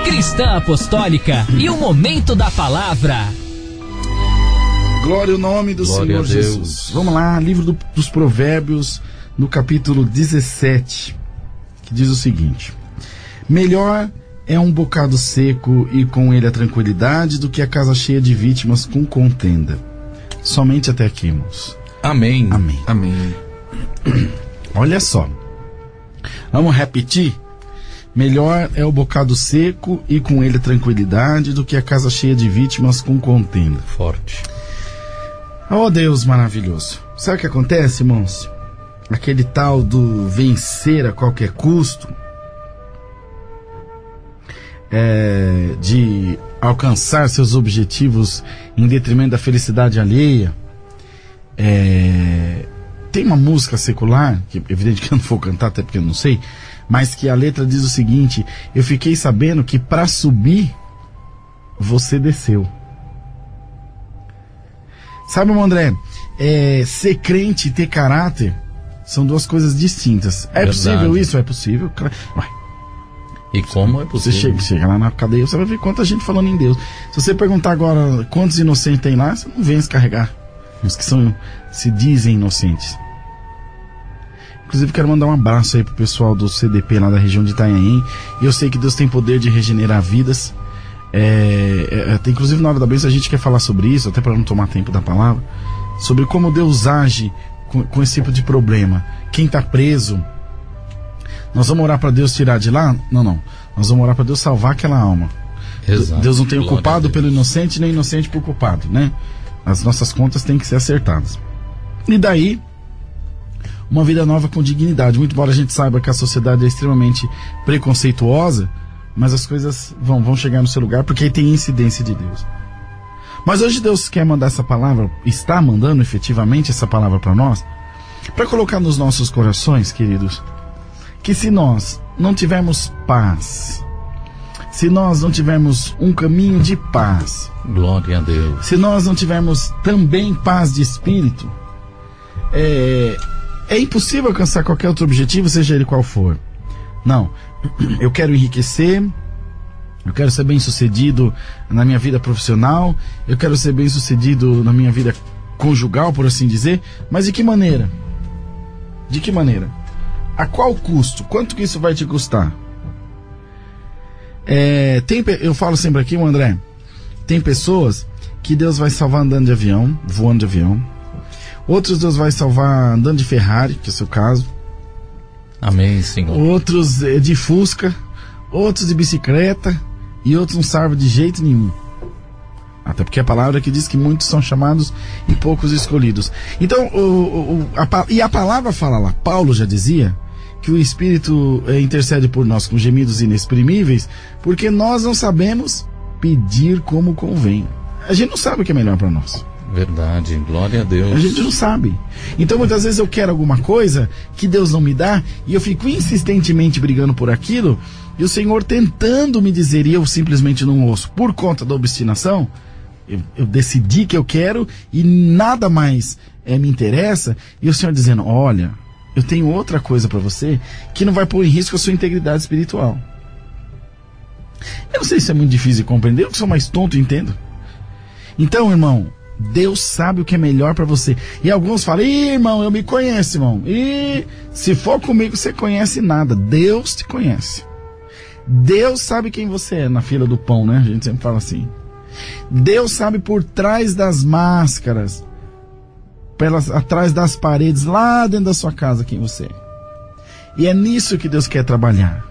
Cristã Apostólica e o Momento da Palavra. Glória ao nome do Senhor Jesus. Vamos lá, livro dos Provérbios, no capítulo 17, que diz o seguinte: melhor é um bocado seco e com ele a tranquilidade do que a casa cheia de vítimas com contenda. Somente até aqui, irmãos. Amém. Amém. Amém. Olha só. Vamos repetir? Melhor é o bocado seco e com ele a tranquilidade do que a casa cheia de vítimas com contenda. Forte. Oh, Deus maravilhoso. Sabe o que acontece, irmãos? Aquele tal do vencer a qualquer custo, de alcançar seus objetivos em detrimento da felicidade alheia. Tem uma música secular, que evidente que eu não vou cantar, até porque eu não sei, mas que a letra diz o seguinte: eu fiquei sabendo que para subir você desceu. Sabe, irmão André, ser crente e ter caráter são duas coisas distintas. É verdade. Possível isso? É possível. Ué. E como é possível? Você chega lá na cadeia, você vai ver quanta gente falando em Deus. Se você perguntar agora quantos inocentes tem lá, você não vem se carregar. Os que se dizem inocentes. Inclusive quero mandar um abraço aí pro pessoal do CDP lá da região de Itanhaém. E eu sei que Deus tem poder de regenerar vidas. Inclusive na hora da bênção a gente quer falar sobre isso, até para não tomar tempo da palavra, sobre como Deus age com esse tipo de problema. Quem tá preso, nós vamos orar para Deus tirar de lá? Não. Nós vamos orar para Deus salvar aquela alma. Exato. Deus não tem o culpado pelo inocente, nem inocente por culpado, né? As nossas contas têm que ser acertadas. E daí, uma vida nova com dignidade. Muito embora a gente saiba que a sociedade é extremamente preconceituosa, mas as coisas vão chegar no seu lugar, porque aí tem incidência de Deus. Mas hoje Deus quer mandar essa palavra, está mandando efetivamente essa palavra para nós, para colocar nos nossos corações, queridos, que se nós não tivermos paz, se nós não tivermos um caminho de paz, glória a Deus, se nós não tivermos também paz de espírito, é impossível alcançar qualquer outro objetivo, seja ele qual for. Não, eu quero enriquecer, eu quero ser bem sucedido na minha vida profissional, eu quero ser bem sucedido na minha vida conjugal, por assim dizer, mas de que maneira? De que maneira? A qual custo? Quanto que isso vai te custar? Eu falo sempre aqui, André, tem pessoas que Deus vai salvar andando de avião, voando de avião. Outros Deus vai salvar andando de Ferrari, que é o seu caso. Amém, Senhor. Outros de Fusca, outros de bicicleta, e outros não servem de jeito nenhum. Até porque a palavra que diz que muitos são chamados e poucos escolhidos. Então, a palavra fala lá, Paulo já dizia que o Espírito intercede por nós com gemidos inexprimíveis, porque nós não sabemos pedir como convém. A gente não sabe o que é melhor para nós. Verdade, glória a Deus. A gente não sabe. Então muitas vezes eu quero alguma coisa que Deus não me dá, e eu fico insistentemente brigando por aquilo, e o Senhor tentando me dizer, e eu simplesmente não ouço, por conta da obstinação. Eu decidi que eu quero e nada mais me interessa, e o Senhor dizendo, olha, eu tenho outra coisa para você que não vai pôr em risco a sua integridade espiritual. Eu não sei se é muito difícil de compreender, eu que sou mais tonto, entendo. Então, irmão, Deus sabe o que é melhor para você. E alguns falam, irmão, eu me conheço, irmão. E se for comigo, você conhece nada. Deus te conhece. Deus sabe quem você é na fila do pão, né? A gente sempre fala assim. Deus sabe por trás das máscaras, atrás das paredes, lá dentro da sua casa, quem você é. E é nisso que Deus quer trabalhar.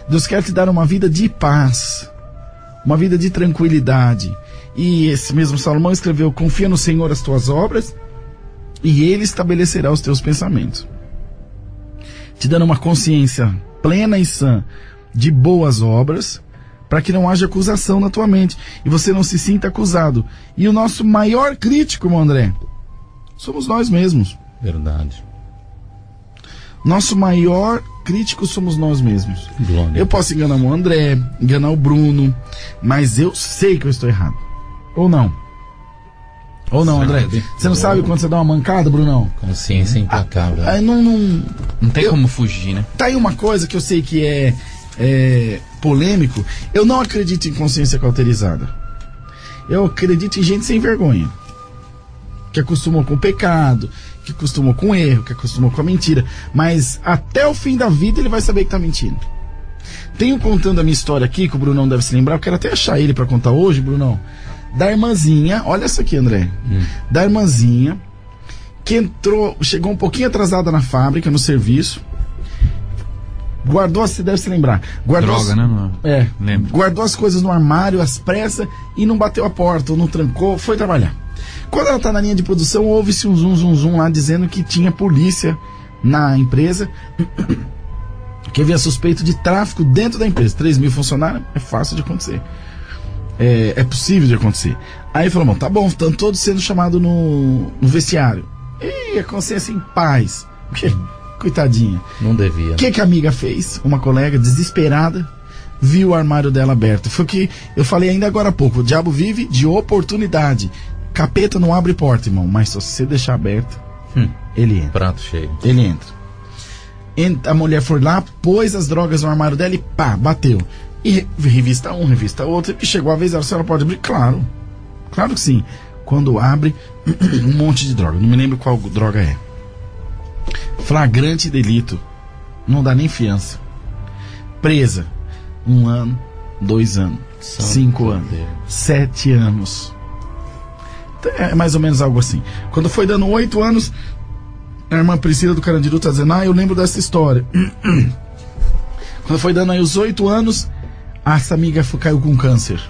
Deus quer te dar uma vida de paz, uma vida de tranquilidade. E esse mesmo Salomão escreveu, confia no Senhor as tuas obras e Ele estabelecerá os teus pensamentos, te dando uma consciência plena e sã de boas obras, para que não haja acusação na tua mente e você não se sinta acusado. E o nosso maior crítico, irmão André, somos nós mesmos. Verdade. Nosso maior crítico somos nós mesmos. Glória. Eu posso enganar o André, enganar o Bruno, mas eu sei que eu estou errado. Ou não? Ou não, André? Você não sabe quando você dá uma mancada, Brunão? Consciência implacável. Não tem como fugir, né? Tá aí uma coisa que eu sei que polêmico, eu não acredito em consciência cauterizada. Eu acredito em gente sem vergonha, que acostumou com o pecado, que acostumou com o erro, que acostumou com a mentira, mas até o fim da vida ele vai saber que tá mentindo. Tenho contando a minha história aqui, que o Brunão deve se lembrar, eu quero até achar ele para contar hoje, Brunão, da irmãzinha, olha essa aqui, André, da irmãzinha que chegou um pouquinho atrasada na fábrica, no serviço, guardou, você deve se lembrar, droga, né? Lembro. Guardou as coisas no armário, às pressas, e não bateu a porta, ou não trancou, foi trabalhar. Quando ela tá na linha de produção, ouve-se um zum lá dizendo que tinha polícia na empresa, que havia suspeito de tráfico dentro da empresa. 3.000 funcionários, é fácil de acontecer. É possível de acontecer. Aí falou, bom, tá bom, estão todos sendo chamados no vestiário. E a consciência em paz. Coitadinha. Não devia. O que a amiga fez? Uma colega desesperada viu o armário dela aberto. Foi o que eu falei ainda agora há pouco. O diabo vive de oportunidade. Capeta não abre porta, irmão. Mas se você deixar aberto, ele entra. Prato cheio. Ele entra. A mulher foi lá, pôs as drogas no armário dela e pá, bateu. E revista um, revista outro. E chegou a vez, a senhora pode abrir? Claro. Claro que sim. Quando abre, um monte de droga. Não me lembro qual droga é. Flagrante delito. Não dá nem fiança. Presa. 1 ano, 2 anos, 5 anos, 7 anos. É mais ou menos algo assim. Quando foi dando 8 anos, a irmã Priscila do Carandiru tá dizendo, eu lembro dessa história. Quando foi dando aí os 8 anos, essa amiga caiu com câncer.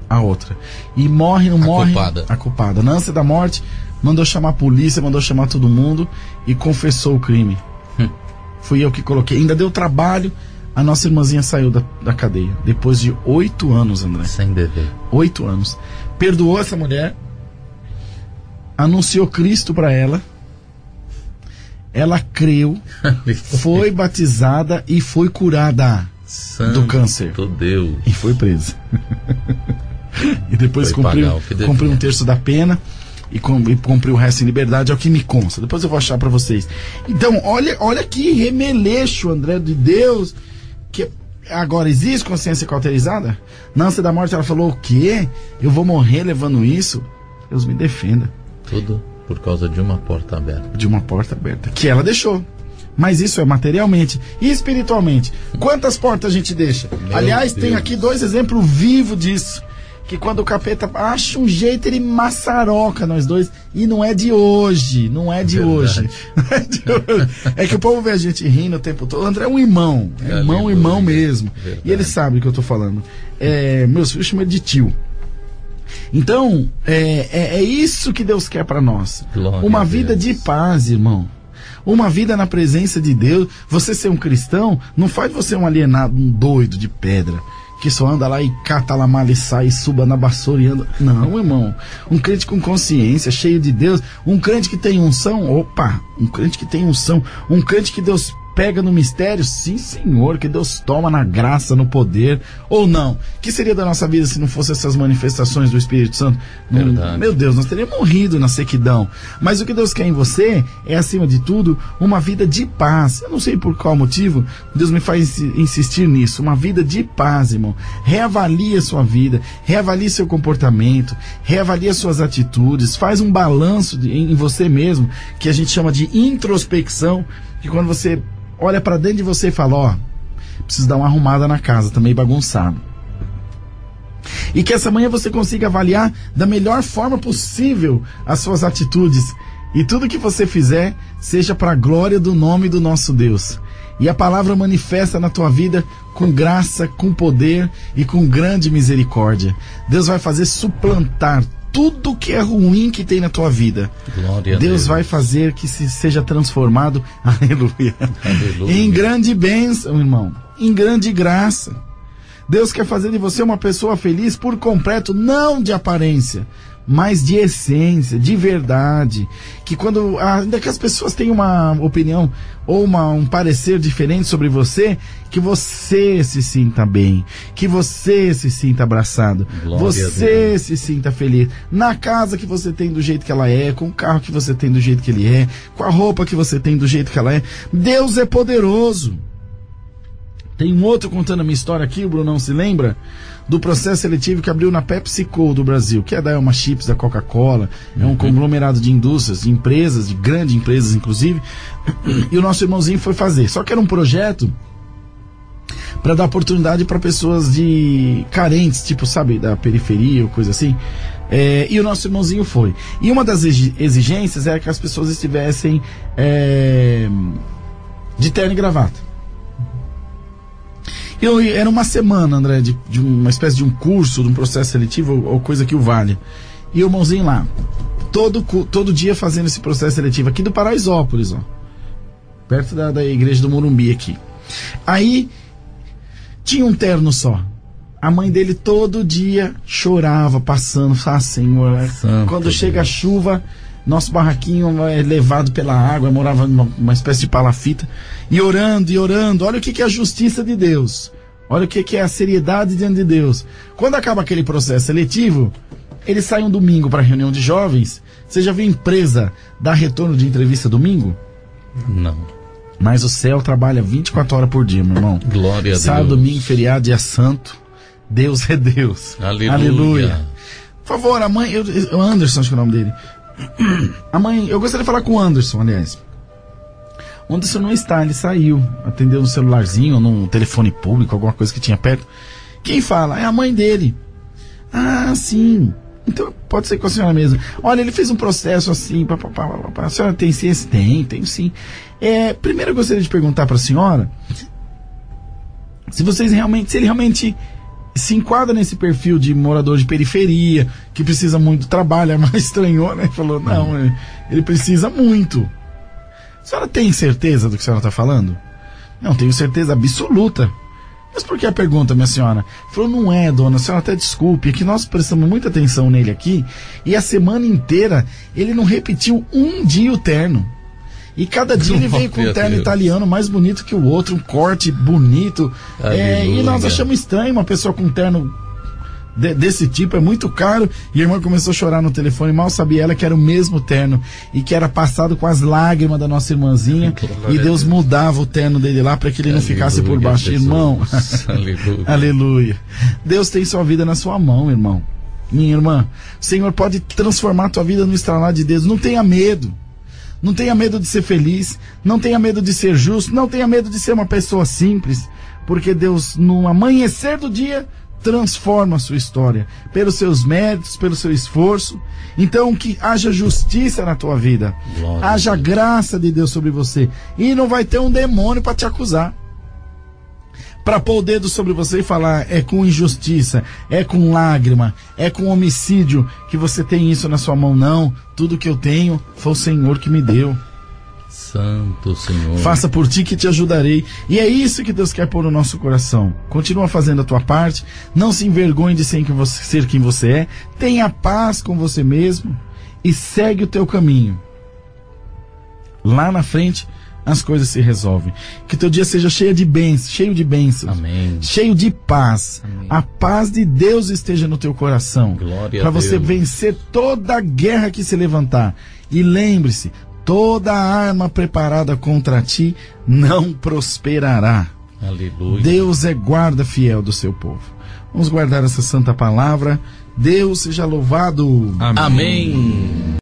A outra. E morre, não morre. A culpada. Na ânsia da morte, mandou chamar a polícia, mandou chamar todo mundo e confessou o crime. Fui eu que coloquei. Ainda deu trabalho. A nossa irmãzinha saiu da cadeia. Depois de 8 anos, André. Sem dever. 8 anos. Perdoou essa mulher. Anunciou Cristo para ela. Ela creu. Foi batizada e foi curada do câncer. Deus. E foi presa. E depois cumpriu um terço da pena. E cumprir o resto em liberdade, é o que me consta. Depois eu vou achar pra vocês. Então, olha que remeleixo, André, de Deus. Que agora existe consciência cauterizada? Na ânsia da morte ela falou, o quê? Eu vou morrer levando isso? Deus me defenda. Tudo por causa de uma porta aberta. De uma porta aberta, que ela deixou. Mas isso é materialmente e espiritualmente. Quantas portas a gente deixa? Aliás, tem aqui 2 exemplos vivos disso. Que quando o capeta acha um jeito, ele maçaroca nós dois. E não é de hoje. Não é de hoje. Não é de hoje. É que o povo vê a gente rindo o tempo todo. O André é um irmão. É irmão mesmo. Verdade. E ele sabe o que eu tô falando. Meus filhos chamam ele de tio. Então, é isso que Deus quer para nós. Glória uma vida de paz, irmão. Uma vida na presença de Deus. Você ser um cristão não faz você um alienado, um doido de pedra. Que só anda lá e cata lá mal e sai, e suba na vassoura e anda. Não, irmão. Um crente com consciência, cheio de Deus. Um crente que tem unção. Um crente que tem unção. Um crente que Deus pega no mistério. Sim, Senhor. Que Deus toma na graça, no poder. Ou não? Que seria da nossa vida se não fosse essas manifestações do Espírito Santo? Meu Deus, nós teríamos morrido na sequidão. Mas o que Deus quer em você é, acima de tudo, uma vida de paz. Eu não sei por qual motivo Deus me faz insistir nisso. Uma vida de paz, irmão. Reavalie a sua vida. Reavalie seu comportamento. Reavalie suas atitudes. Faz um balanço em você mesmo, que a gente chama de introspecção. Que quando você olha pra dentro de você e fala, preciso dar uma arrumada na casa, tá meio bagunçado. E que essa manhã você consiga avaliar da melhor forma possível as suas atitudes. E tudo que você fizer seja para a glória do nome do nosso Deus. E a palavra manifesta na tua vida com graça, com poder e com grande misericórdia. Deus vai fazer suplantar tudo que é ruim que tem na tua vida. Glória a Deus vai fazer que seja transformado, aleluia, em grande bênção, irmão, em grande graça. Deus quer fazer de você uma pessoa feliz por completo, não de aparência, mas de essência, de verdade. Que quando, ainda que as pessoas tenham uma opinião ou um parecer diferente sobre você, que você se sinta bem, que você se sinta abraçado, você se sinta feliz. Na casa que você tem do jeito que ela é, com o carro que você tem do jeito que ele é, com a roupa que você tem do jeito que ela é. Deus é poderoso Tem um outro contando a minha história aqui, o Brunão se lembra? Do processo seletivo que abriu na PepsiCo do Brasil, que é da Elma Chips, da Coca-Cola, é um conglomerado de indústrias, de empresas, de grandes empresas inclusive, e o nosso irmãozinho foi fazer. Só que era um projeto para dar oportunidade para pessoas de carentes, tipo, sabe, da periferia ou coisa assim. E o nosso irmãozinho foi. E uma das exigências era que as pessoas estivessem de terno e gravata. Era uma semana, André, de uma espécie de um curso, de um processo seletivo ou coisa que o valha. E o irmãozinho lá, todo dia fazendo esse processo seletivo aqui do Paraisópolis, ó, perto da igreja do Morumbi aqui. Aí tinha um terno só. A mãe dele todo dia chorava, passando, Senhor, quando Deus. Chega a chuva, nosso barraquinho é levado pela água, morava numa espécie de palafita, e orando, olha o que é a justiça de Deus, olha o que é a seriedade diante de Deus. Quando acaba aquele processo seletivo, ele sai um domingo para a reunião de jovens. Você já viu empresa dar retorno de entrevista domingo? Não. Mas o céu trabalha 24 horas por dia, meu irmão. Glória a Deus. Sábado, domingo, feriado, dia santo. Deus é Deus. Aleluia. Aleluia. Por favor, a mãe... O Anderson, acho que é o nome dele. A mãe... Eu gostaria de falar com o Anderson, aliás. O Anderson não está, ele saiu. Atendeu no celularzinho, ou num telefone público, alguma coisa que tinha perto. Quem fala? É a mãe dele. Ah, sim. Então pode ser com a senhora mesmo. Olha, ele fez um processo assim, a senhora tem ciência? Tenho sim. Primeiro eu gostaria de perguntar para a senhora se ele realmente se enquadra nesse perfil de morador de periferia, que precisa muito de trabalho. Mas estranhou, né? Falou, não, ele precisa muito. A senhora tem certeza do que a senhora está falando? Não, tenho certeza absoluta. Mas por que a pergunta, minha senhora? Falou, não é, dona, a senhora até desculpe, é que nós prestamos muita atenção nele aqui, e a semana inteira ele não repetiu um dia o terno. E cada dia ele veio com um terno italiano mais bonito que o outro, um corte bonito. E nós achamos estranho uma pessoa com um terno desse tipo, é muito caro. E a irmã começou a chorar no telefone, mal sabia ela que era o mesmo terno e que era passado com as lágrimas da nossa irmãzinha. E Deus mudava o terno dele lá para que ele não ficasse por baixo. Irmão, aleluia. Aleluia. Deus tem sua vida na sua mão, irmão. Minha irmã, o Senhor pode transformar a tua vida no estralar de Deus. Não tenha medo. Não tenha medo de ser feliz, não tenha medo de ser justo, não tenha medo de ser uma pessoa simples, porque Deus, no amanhecer do dia, transforma a sua história, pelos seus méritos, pelo seu esforço. Então que haja justiça na tua vida, haja graça de Deus sobre você, e não vai ter um demônio para te acusar, para pôr o dedo sobre você e falar, é com injustiça, é com lágrima, é com homicídio que você tem isso na sua mão. Não, tudo que eu tenho foi o Senhor que me deu. Santo Senhor. Faça por ti que te ajudarei. E é isso que Deus quer pôr no nosso coração. Continua fazendo a tua parte, não se envergonhe de ser quem você é, tenha paz com você mesmo e segue o teu caminho. Lá na frente as coisas se resolvem. Que teu dia seja cheio de bênçãos. Amém. Cheio de paz. Amém. A paz de Deus esteja no teu coração. Para você vencer toda a guerra que se levantar. E lembre-se, toda arma preparada contra ti não prosperará. Aleluia. Deus é guarda fiel do seu povo. Vamos guardar essa santa palavra. Deus seja louvado. Amém.